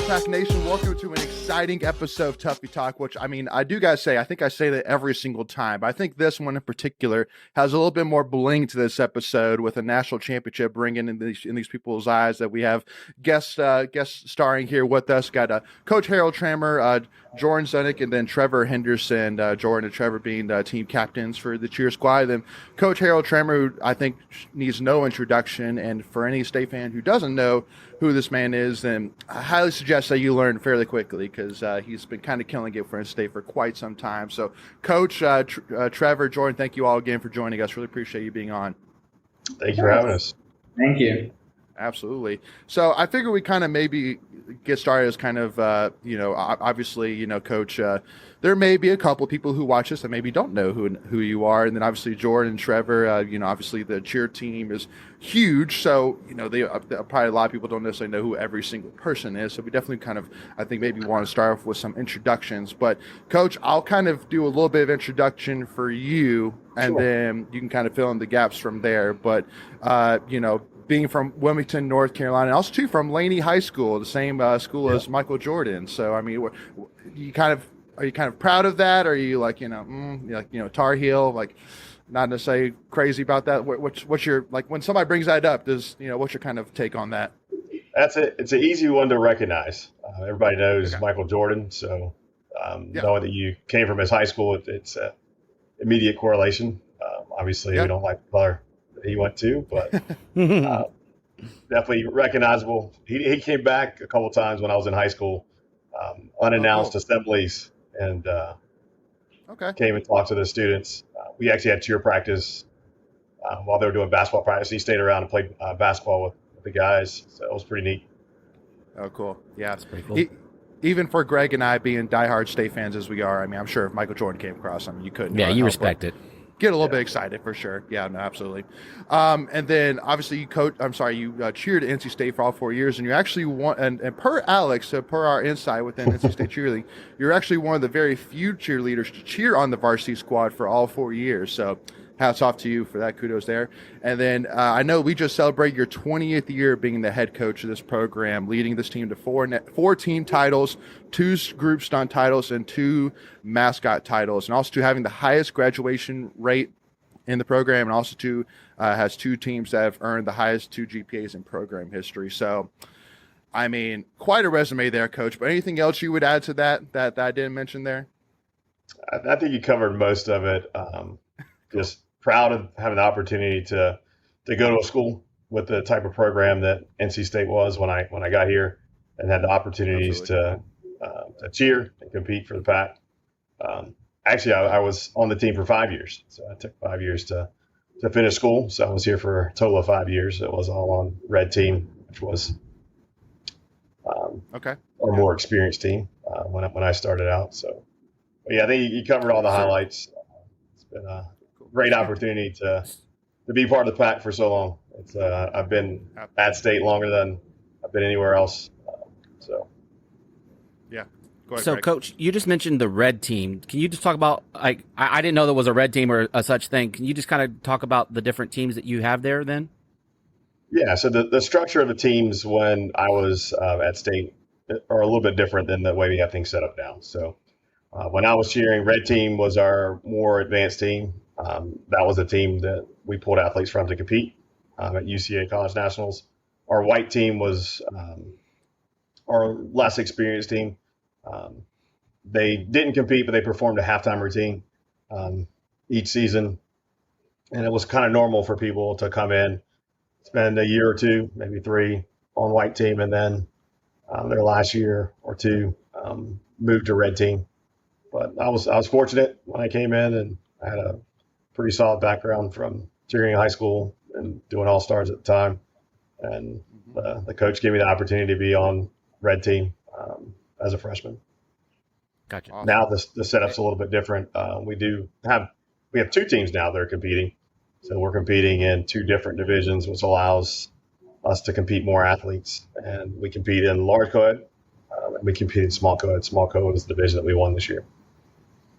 Pack Nation, welcome to an exciting episode of Tuffy Talk, which, I do gotta say, I think I say that every single time, but I think this one in particular has a little bit more bling to this episode with a national championship ringing in these people's eyes. That we have guest starring here with us. Got Coach Harold Trammel, Jordan Zunic, and then Trevor Henderson. Jordan and Trevor being team captains for the cheer squad. Then Coach Harold Trammel, who I think needs no introduction, and for any state fan who doesn't know who this man is, then I highly suggest that you learn fairly quickly, because he's been kind of killing it for state for quite some time. So, Coach, Trevor, Jordan, thank you all again for joining us. Really appreciate you being on. Thank you for having us. Thank you. Absolutely. So I figure we kind of maybe get started as kind of, obviously, Coach, there may be a couple of people who watch this that maybe don't know who you are. And then obviously Jordan and Trevor, obviously the cheer team is huge. So, probably a lot of people don't necessarily know who every single person is. So we definitely kind of, I think maybe want to start off with some introductions. But Coach, I'll kind of do a little bit of introduction for you, and Sure. then you can kind of fill in the gaps from there. But, being from Wilmington, North Carolina, and also too from Laney High School, the same school as Michael Jordan. So, are you kind of proud of that? Or are you like, Tar Heel, like not necessarily crazy about that? What's your, like, when somebody brings that up, what's your kind of take on that? That's it. It's an easy one to recognize. Everybody knows Michael Jordan. So knowing that you came from his high school, it's an immediate correlation. Obviously, we don't like the color he went to, but definitely recognizable. He came back a couple times when I was in high school, unannounced assemblies, and came and talked to the students. We actually had cheer practice while they were doing basketball practice. He stayed around and played basketball with the guys, so it was pretty neat. Oh, cool. Yeah, that's pretty cool. Even for Greg and I being diehard state fans as we are, I'm sure if Michael Jordan came across, you couldn't. Yeah, you respect it. Get a little bit excited for sure. Yeah, no, absolutely. And then obviously you cheered at NC State for all 4 years, and you actually won. And per Alex, per our insight within NC State cheerleading, you're actually one of the very few cheerleaders to cheer on the varsity squad for all 4 years. So, hats off to you for that. Kudos there. And then I know we just celebrated your 20th year being the head coach of this program, leading this team to four team titles, 2 group stunt titles, and 2 mascot titles, and also to having the highest graduation rate in the program, and also has 2 teams that have earned the highest 2 GPAs in program history. So, quite a resume there, Coach. But anything else you would add to that I didn't mention there? I think you covered most of it. Just proud of having the opportunity to go to a school with the type of program that NC State was when I got here, and had the opportunities to cheer and compete for the pack. Actually, I was on the team for 5 years, so I took 5 years to finish school. So I was here for a total of 5 years. It was all on red team, which was a more experienced team when I started out. So, but yeah, I think you covered all the highlights. It's been a great opportunity to be part of the pack for so long. It's I've been at state longer than I've been anywhere else. Yeah. Go ahead, so, Greg. Coach, you just mentioned the red team. Can you just talk about, I didn't know there was a red team or a such thing. Can you just kind of talk about the different teams that you have there then? Yeah, so the structure of the teams when I was at state are a little bit different than the way we have things set up now. So when I was cheering, red team was our more advanced team. That was the team that we pulled athletes from to compete at UCA College Nationals. Our white team was our less experienced team. They didn't compete, but they performed a halftime routine each season. And it was kind of normal for people to come in, spend a year or 2, maybe 3 on white team, and then their last year or 2 moved to red team. But I was fortunate when I came in, and I had a pretty solid background from cheering in high school and doing all-stars at the time. And the coach gave me the opportunity to be on red team as a freshman. Gotcha. Awesome. Now the setup's a little bit different. We have 2 teams now that are competing. So we're competing in 2 different divisions, which allows us to compete more athletes. And we compete in large co-ed, and we compete in small co-ed. Small co-ed is the division that we won this year.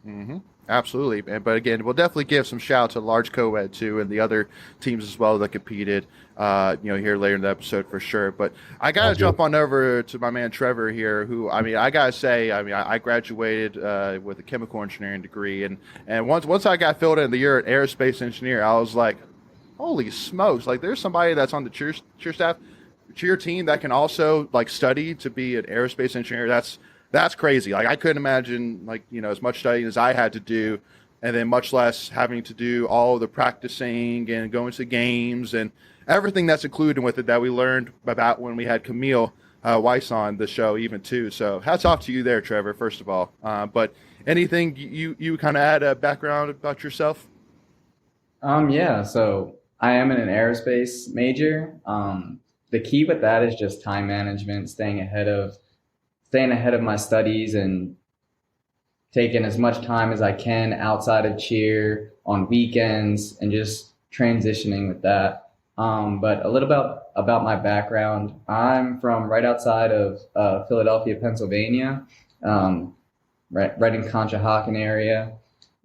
Hmm. Absolutely, but again, we'll definitely give some shout out to Large Co-Ed too, and the other teams as well that competed. Here later in the episode for sure. But I gotta Sounds jump good. on over to my man Trevor here, who I gotta say, I graduated with a chemical engineering degree, and once I got filled in the year at aerospace engineer, I was like, holy smokes! Like, there's somebody that's on the cheer staff, cheer team that can also like study to be an aerospace engineer. That's crazy. Like, I couldn't imagine like as much studying as I had to do, and then much less having to do all the practicing and going to games and everything that's included with it that we learned about when we had Camille Weiss on the show even too. So hats off to you there, Trevor. First of all, but anything you kind of add a background about yourself? Yeah, so I am in an aerospace major. The key with that is just time management, staying ahead of my studies and taking as much time as I can outside of cheer on weekends and just transitioning with that. But a little about my background. I'm from right outside of Philadelphia, Pennsylvania, right in Conshohocken area.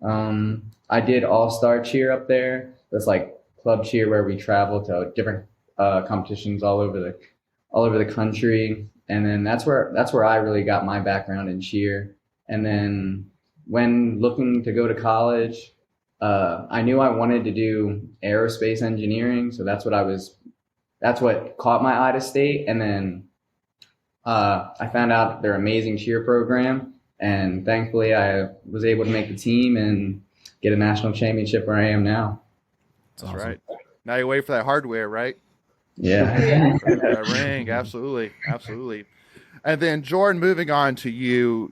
I did all-star cheer up there. That's like club cheer where we travel to different competitions all over the country. And then that's where I really got my background in cheer. And then when looking to go to college, I knew I wanted to do aerospace engineering, so that's what caught my eye to state. And then I found out their amazing cheer program, and thankfully I was able to make the team and get a national championship where I am now. That's awesome. Right. Now you wait for that hardware, right? Yeah. That ring, absolutely, absolutely. And then Jordan, moving on to you,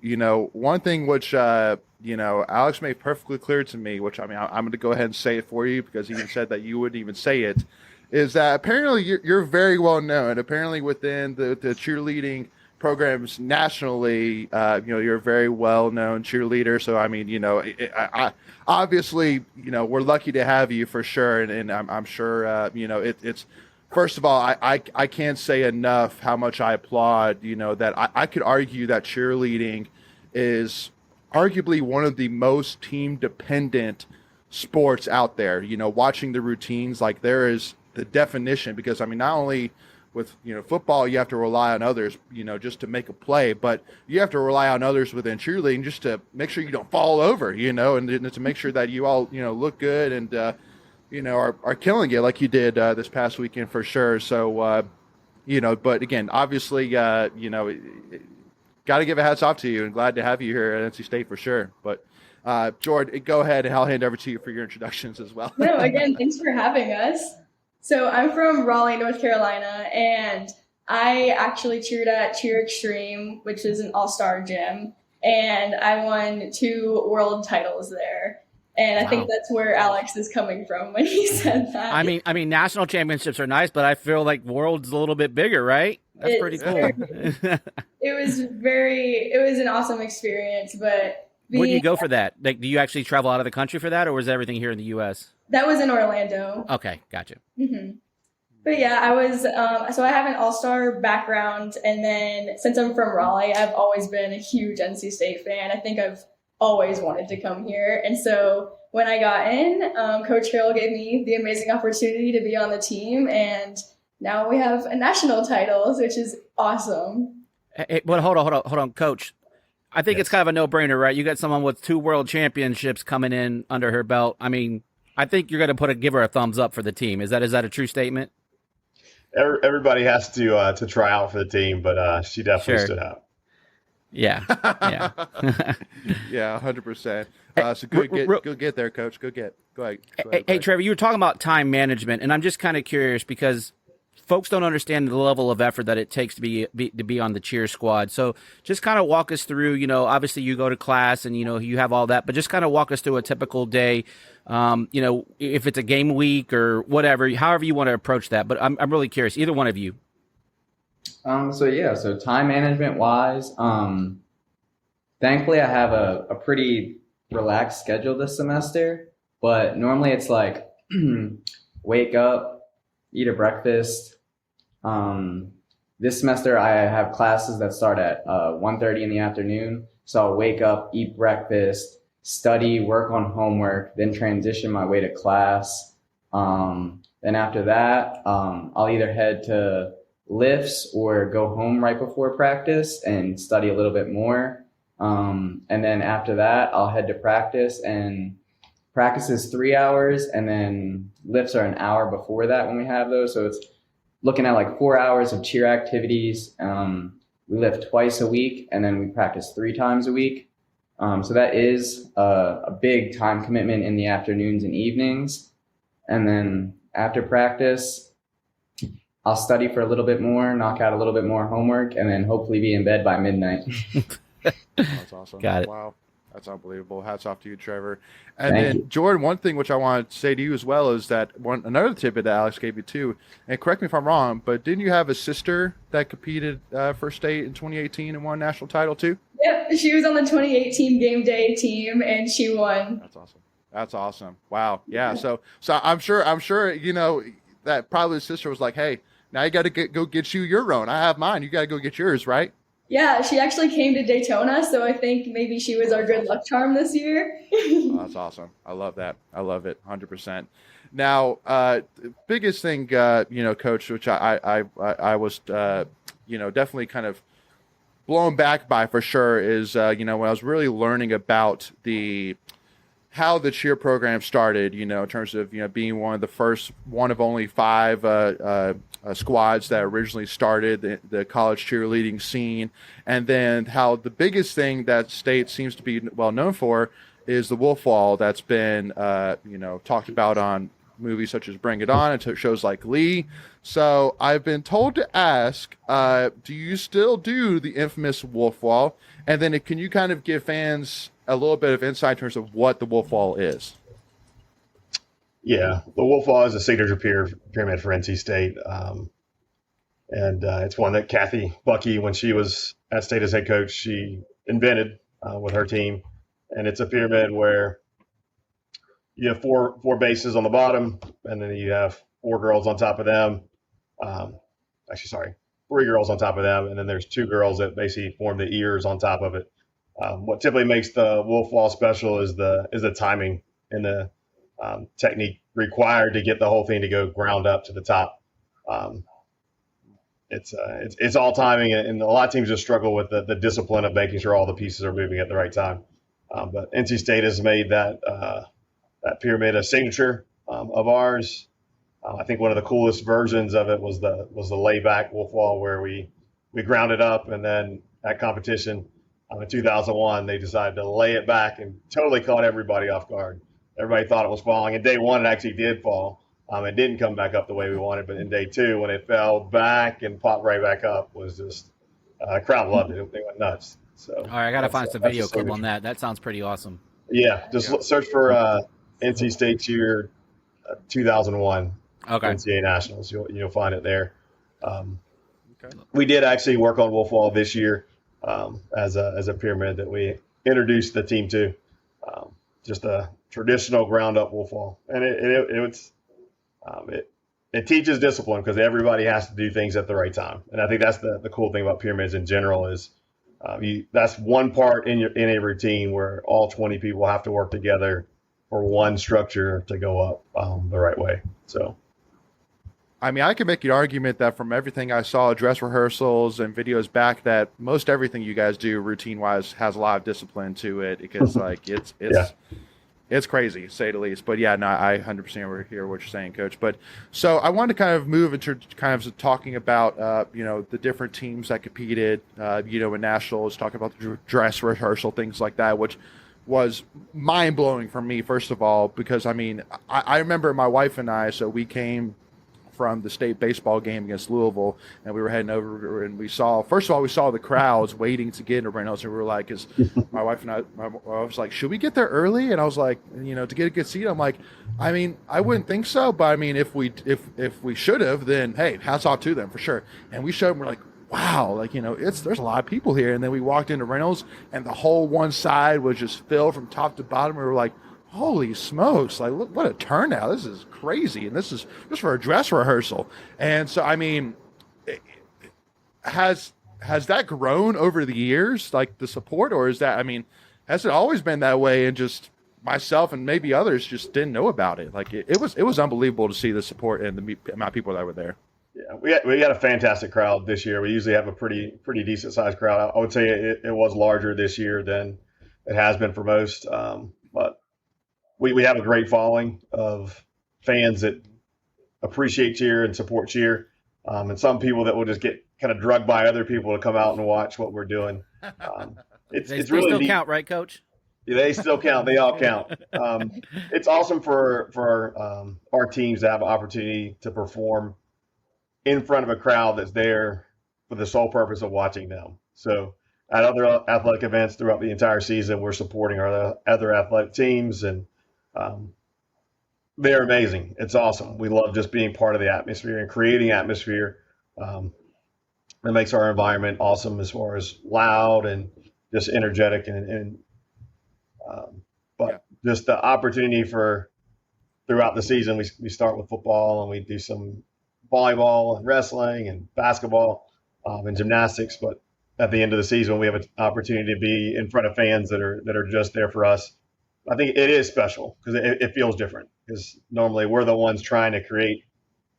one thing which Alex made perfectly clear to me, which I'm going to go ahead and say it for you because he even said that you wouldn't even say it, is that apparently you're very well known. Apparently within the cheerleading programs nationally, you're a very well known cheerleader. So I obviously we're lucky to have you for sure, and I'm sure it's. First of all, I can't say enough how much I applaud, that I could argue that cheerleading is arguably one of the most team dependent sports out there. Watching the routines, like there is the definition, because not only with football you have to rely on others, just to make a play, but you have to rely on others within cheerleading just to make sure you don't fall over, and to make sure that you all look good and are killing it like you did this past weekend for sure. So, but again, obviously, got to give a hats off to you and glad to have you here at NC State for sure. But, Jordan, go ahead and I'll hand over to you for your introductions as well. No, again, thanks for having us. So I'm from Raleigh, North Carolina, and I actually cheered at Cheer Extreme, which is an all-star gym, and I won 2 world titles there. And I think that's where Alex is coming from when he said that. I mean, national championships are nice, but I feel like world's a little bit bigger, right? That's pretty cool. It was an awesome experience, but where do you go for that? Like, do you actually travel out of the country for that, or was everything here in the U.S.? That was in Orlando. Okay, gotcha. Mm-hmm. But yeah, I was, so I have an all-star background, and then since I'm from Raleigh, I've always been a huge NC State fan. I think I've always wanted to come here. And so when I got in, Coach Carroll gave me the amazing opportunity to be on the team, and now we have a national title, which is awesome. Hey, but hold on, Coach. I think it's kind of a no-brainer, right? You got someone with 2 world championships coming in under her belt. I think you're going to give her a thumbs up for the team. Is that a true statement? Everybody has to try out for the team, but she definitely stood out. Yeah. Yeah, 100%. So go get there, Coach. Go ahead. Hey, Trevor, you were talking about time management, and I'm just kind of curious because folks don't understand the level of effort that it takes to be on the cheer squad. So just kind of walk us through, obviously you go to class and, you have all that, but just kind of walk us through a typical day, if it's a game week or whatever, however you want to approach that. But I'm really curious, either one of you. So time management wise, thankfully I have a pretty relaxed schedule this semester, but normally it's like wake up, eat a breakfast. This semester I have classes that start at 1:30 in the afternoon. So I'll wake up, eat breakfast, study, work on homework, then transition my way to class. Then after that, I'll either head to lifts or go home right before practice and study a little bit more. And then after that, I'll head to practice, and practice is 3 hours, and then lifts are an hour before that when we have those. So it's looking at like 4 hours of cheer activities. We lift twice a week, and then we practice 3 times a week. So that is a big time commitment in the afternoons and evenings. And then after practice, I'll study for a little bit more, knock out a little bit more homework, and then hopefully be in bed by midnight. That's awesome. Got it. Wow. That's unbelievable. Hats off to you, Trevor. And Thank then, you. Jordan, one thing which I want to say to you as well is that another tidbit that Alex gave you too, and correct me if I'm wrong, but didn't you have a sister that competed for state in 2018 and won a national title too? Yep, she was on the 2018 game day team, and she won. That's awesome. That's awesome. Wow. Yeah. So I'm sure, you know, that probably his sister was like, hey, now you got to go get you your own. I have mine. You got to go get yours, right? Yeah, she actually came to Daytona, so I think maybe she was our good luck charm this year. Oh, that's awesome. I love that. I love it. 100%. Now, biggest thing, you know, Coach, which I was, you know, definitely kind of blown back by for sure is, you know, when I was really learning about how the cheer program started, you know, in terms of, you know, being one of only 5 squads that originally started the college cheerleading scene, and then how the biggest thing that state seems to be well known for is the wolf wall that's been, you know, talked about on movies such as Bring It On and shows like Glee. So I've been told to ask, do you still do the infamous wolf wall? And then can you kind of give fans a little bit of insight in terms of what the wolf wall is? Yeah, the wolf wall is a signature pyramid for NC State. And it's one that Kathy Bucky, when she was at State as head coach, she invented with her team. And it's a pyramid where you have four bases on the bottom, and then you have 4 girls on top of them. Actually, sorry, 3 girls on top of them, and then there's 2 girls that basically form the ears on top of it. What typically makes the wolf wall special is the timing and the technique required to get the whole thing to go ground up to the top. It's all timing, and a lot of teams just struggle with the discipline of making sure all the pieces are moving at the right time. But NC State has made that pyramid a signature of ours. I think one of the coolest versions of it was the layback wolf wall, where we grounded up, and then at competition in 2001 they decided to lay it back and totally caught everybody off guard. Everybody thought it was falling. In day 1, it actually did fall. It didn't come back up the way we wanted, but in day 2, when it fell back and popped right back up, was just crowd loved it. They went nuts. So, all right, I got to find some video clip on that. That sounds pretty awesome. Yeah, just search for NC State Cheer 2001 NCAA Nationals. You'll find it there. We did actually work on wolf wall this year as a pyramid that we introduced the team to. Just a traditional ground up wolf wall, and it teaches discipline because everybody has to do things at the right time. And I think that's the cool thing about pyramids in general is that's one part in a routine where all 20 people have to work together for one structure to go up the right way. So, I mean, I can make an argument that from everything I saw, dress rehearsals and videos back, that most everything you guys do routine wise has a lot of discipline to it, because like it's crazy, to say the least. But yeah, no, I 100% hear what you're saying, Coach. But so I wanted to kind of move into kind of talking about, you know, the different teams that competed, you know, in nationals, talking about the dress rehearsal, things like that, which was mind blowing for me, first of all, because I mean, I remember my wife and I, so we came from the state baseball game against Louisville, and we were heading over, and we saw the crowds waiting to get into Reynolds, and we were like, because my wife and I was like, should we get there early? And I was like, you know, to get a good seat. I'm like, I mean, I wouldn't think so, but I mean, if we should have, then hey, hats off to them for sure. And we showed them, we're like, wow, like, you know, there's a lot of people here. And then we walked into Reynolds, and the whole one side was just filled from top to bottom. We were like, holy smokes, like, look, what a turnout. This is crazy. And this is just for a dress rehearsal. And so, I mean, has that grown over the years, like the support, or is that, I mean, has it always been that way? And just myself and maybe others just didn't know about it. Like it was unbelievable to see the support and the amount of people that were there. Yeah, we got a fantastic crowd this year. We usually have a pretty decent sized crowd. I would say it was larger this year than it has been for most. But we have a great following of fans that appreciate cheer and support cheer, and some people that will just get kind of drugged by other people to come out and watch what we're doing. It's They really still neat. count, right, Coach? They still count. They all count. It's awesome for our teams to have an opportunity to perform in front of a crowd that's there for the sole purpose of watching them. So at other athletic events throughout the entire season, we're supporting our other athletic teams, and they're amazing. It's awesome. We love just being part of the atmosphere and creating atmosphere. It makes our environment awesome as far as loud and just energetic but just the opportunity for throughout the season, we start with football and we do some volleyball and wrestling and basketball and gymnastics. But at the end of the season, we have an opportunity to be in front of fans that are just there for us. I think it is special because it feels different, because normally we're the ones trying to create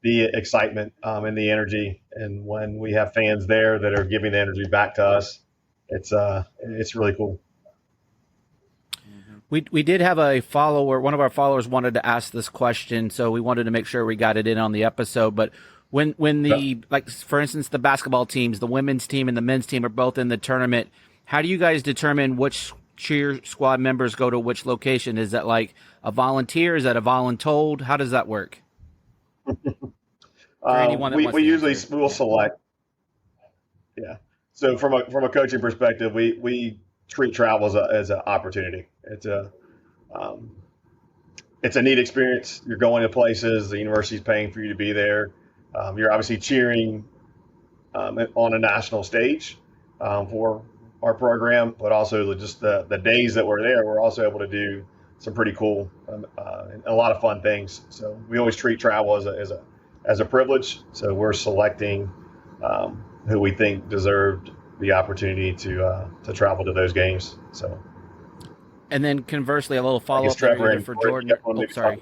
the excitement and the energy. And when we have fans there that are giving the energy back to us, it's really cool. We did have a follower. One of our followers wanted to ask this question, so we wanted to make sure we got it in on the episode. But when like for instance, the basketball teams, the women's team and the men's team are both in the tournament, how do you guys determine which cheer squad members go to which location? Is that like a volunteer? Is that a voluntold? How does that work? We usually will select. Yeah. So from a coaching perspective, we treat travel as an opportunity. It's a neat experience. You're going to places. The university's paying for you to be there. You're obviously cheering on a national stage for our program, but also just the days that we're there, we're also able to do some pretty cool and a lot of fun things. So we always treat travel as a privilege. So we're selecting who we think deserved the opportunity to travel to those games. So. And then conversely, a little follow-up Trevor for Jordan. Oh, sorry.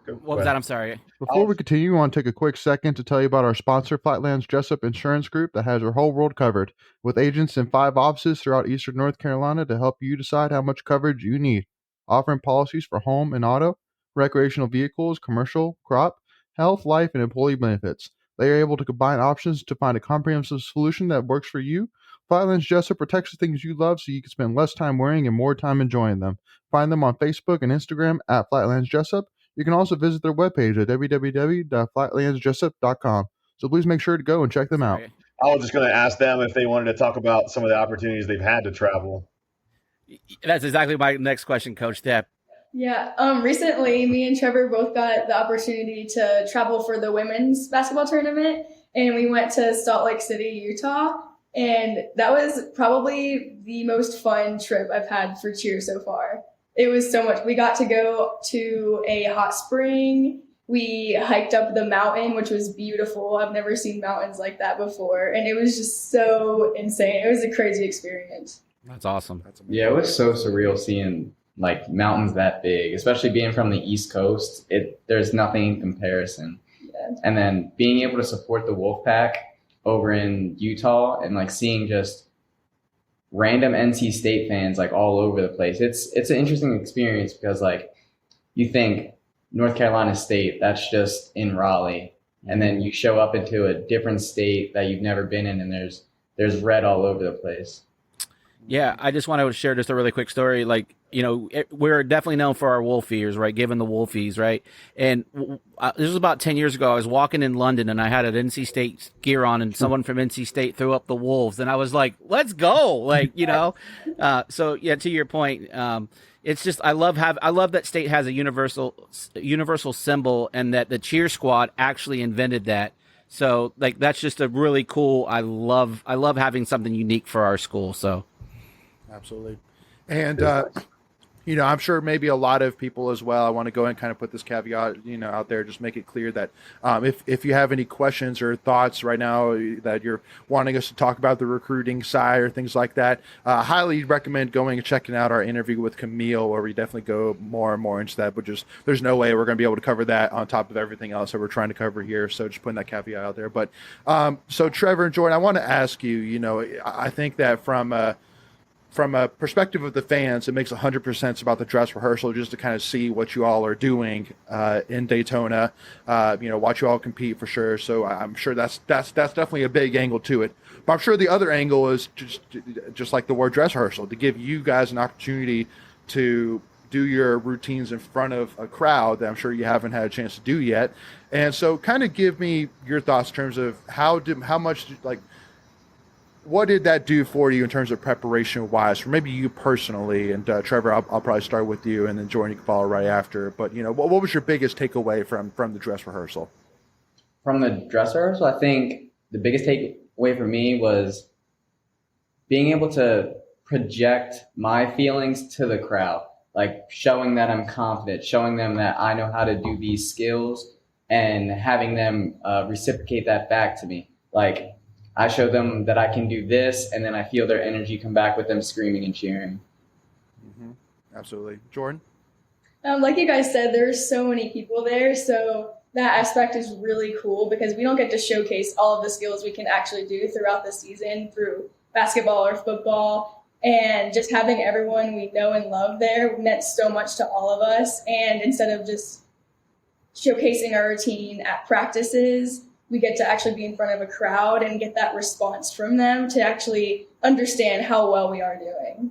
What was that? I'm sorry. Before we continue, I want to take a quick second to tell you about our sponsor, Flatlands Jessup Insurance Group, that has your whole world covered, with agents in 5 offices throughout eastern North Carolina to help you decide how much coverage you need, offering policies for home and auto, recreational vehicles, commercial, crop, health, life, and employee benefits. They are able to combine options to find a comprehensive solution that works for you. Flatlands Jessup protects the things you love so you can spend less time worrying and more time enjoying them. Find them on Facebook and Instagram at Flatlands Jessup. You can also visit their webpage at www.flatlandsjessup.com. So please make sure to go and check them out. I was just going to ask them if they wanted to talk about some of the opportunities they've had to travel. That's exactly my next question, Coach Depp. Yeah. Recently, me and Trevor both got the opportunity to travel for the women's basketball tournament, and we went to Salt Lake City, Utah. And that was probably the most fun trip I've had for cheer so far. It was so much. We got to go to a hot spring. We hiked up the mountain, which was beautiful. I've never seen mountains like that before. And it was just so insane. It was a crazy experience. That's awesome. Yeah, it was so surreal seeing like mountains that big, especially being from the East Coast. There's nothing in comparison. Yeah. And then being able to support the Wolfpack over in Utah and like seeing just random NC State fans like all over the place. It's an interesting experience because like you think North Carolina State, that's just in Raleigh, and then you show up into a different state that you've never been in, and there's red all over the place. Yeah, I just want to share just a really quick story. Like, you know, we're definitely known for our wolf ears, right? Given the wolfies, right? And this was about 10 years ago. I was walking in London and I had an NC State gear on, and someone from NC State threw up the wolves, and I was like, "Let's go!" Like, you know. So yeah, to your point, it's just I love that State has a universal symbol, and that the cheer squad actually invented that. So like that's just a really cool. I love having something unique for our school. So. Absolutely. And I'm sure maybe a lot of people as well. I want to go and kind of put this caveat, out there, just make it clear that if you have any questions or thoughts right now that you're wanting us to talk about the recruiting side or things like that, highly recommend going and checking out our interview with Camille, where we definitely go more and more into that. But just there's no way we're going to be able to cover that on top of everything else that we're trying to cover here. So just putting that caveat out there. But so Trevor and Jordan, I want to ask you. I think that from a perspective of the fans, it makes 100% sense about the dress rehearsal just to kind of see what you all are doing in Daytona, watch you all compete for sure. So I'm sure that's definitely a big angle to it. But I'm sure the other angle is just like the word dress rehearsal, to give you guys an opportunity to do your routines in front of a crowd that I'm sure you haven't had a chance to do yet. And so kind of give me your thoughts in terms of what did that do for you in terms of preparation wise, for maybe you personally? And Trevor, I'll probably start with you, and then Jordan, you can follow right after. But what was your biggest takeaway from the dress rehearsal? From the dress rehearsal, I think the biggest takeaway for me was being able to project my feelings to the crowd, like showing that I'm confident, showing them that I know how to do these skills, and having them reciprocate that back to me. Like, I show them that I can do this, and then I feel their energy come back with them screaming and cheering. Mm-hmm. Absolutely. Jordan? Like you guys said, there's so many people there, so that aspect is really cool because we don't get to showcase all of the skills we can actually do throughout the season through basketball or football. And just having everyone we know and love there meant so much to all of us. And instead of just showcasing our routine at practices, we get to actually be in front of a crowd and get that response from them to actually understand how well we are doing.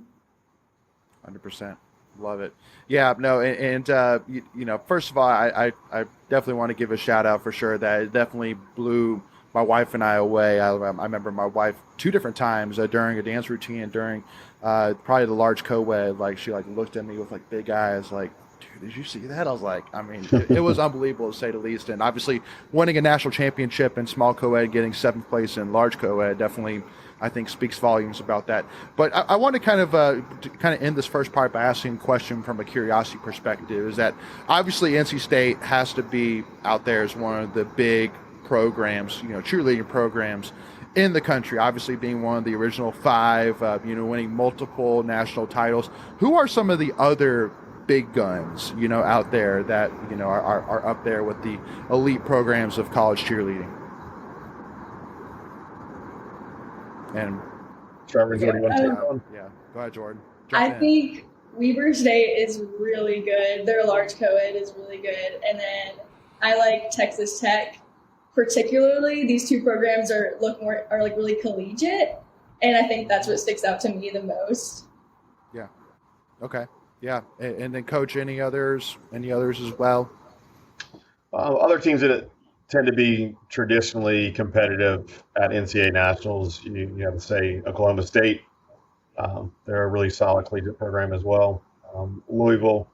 100%. Love it. Yeah, no, and first of all, I definitely want to give a shout out for sure that it definitely blew my wife and I away. I remember my wife 2 different times during a dance routine and during probably the large co-ed, like she looked at me with big eyes like, did you see that? I was like, it was unbelievable to say the least. And obviously winning a national championship in small co-ed, getting 7th place in large co-ed definitely, I think, speaks volumes about that. But I want to kind of end this first part by asking a question from a curiosity perspective, is that obviously NC State has to be out there as one of the big programs, cheerleading programs in the country, obviously being one of the original 5, winning multiple national titles. Who are some of the other big guns, out there that, are up there with the elite programs of college cheerleading? And Trevor, Jordan, you want to take that one? Yeah, go ahead, Jordan. I think Weber State is really good. Their large co-ed is really good. And then I like Texas Tech. Particularly, these 2 programs are really collegiate. And I think that's what sticks out to me the most. Yeah. Okay. Yeah, and then Coach, any others as well? Other teams that tend to be traditionally competitive at NCAA nationals, you have to say Oklahoma State. They're a really solid collegiate program as well. Louisville,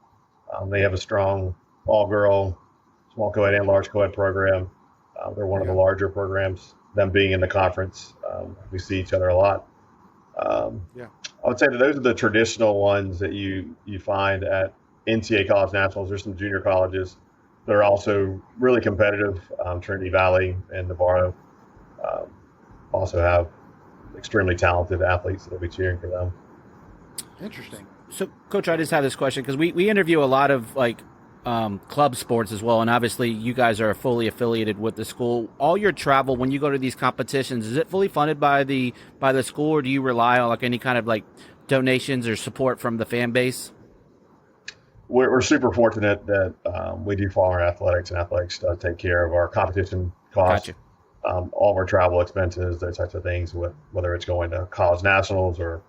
they have a strong all-girl, small co-ed and large co-ed program. They're one of the larger programs. Them being in the conference, we see each other a lot. I would say that those are the traditional ones that you find at NCAA college nationals. There's some junior colleges that are also really competitive. Trinity Valley and Navarro also have extremely talented athletes that will be cheering for them. Interesting. So, Coach, I just have this question because we interview a lot of club sports as well, and obviously you guys are fully affiliated with the school. All your travel when you go to these competitions, is it fully funded by the school, or do you rely on any kind of donations or support from the fan base? We're super fortunate that we do follow our athletics, and athletics does take care of our competition costs. Gotcha. All of our travel expenses, those types of things, whether it's going to college nationals or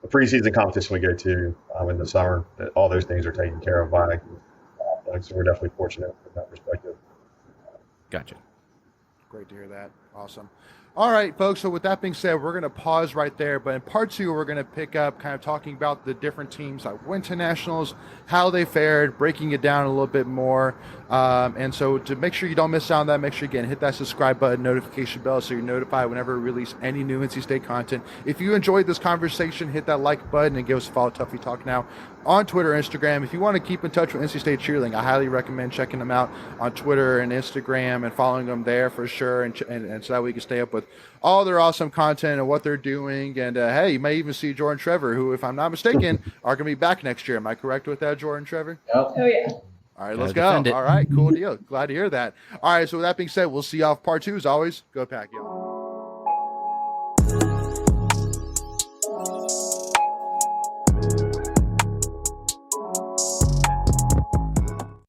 the preseason competition we go to in the summer, all those things are taken care of by so we're definitely fortunate from that perspective. Gotcha. Great to hear that. Awesome. All right, folks. So with that being said, we're going to pause right there. But in part 2, we're going to pick up kind of talking about the different teams that went to nationals, how they fared, breaking it down a little bit more. And so to make sure you don't miss out on that, make sure again hit that subscribe button, notification bell, so you're notified whenever we release any new NC State content. If you enjoyed this conversation, hit that like button and give us a follow. Tuffy Talk Now on Twitter, Instagram. If you want to keep in touch with NC State Cheerleading, I highly recommend checking them out on Twitter and Instagram and following them there for sure, and so that we can stay up with all their awesome content and what they're doing. And hey, you may even see Jordan and Trevor, who, if I'm not mistaken, are going to be back neck year. Am I correct with that, Jordan and Trevor? Yep. Oh yeah. All right, let's go. All right, cool deal. Glad to hear that. All right, so with that being said, we'll see y'all for part 2. As always, go Pack, y'all.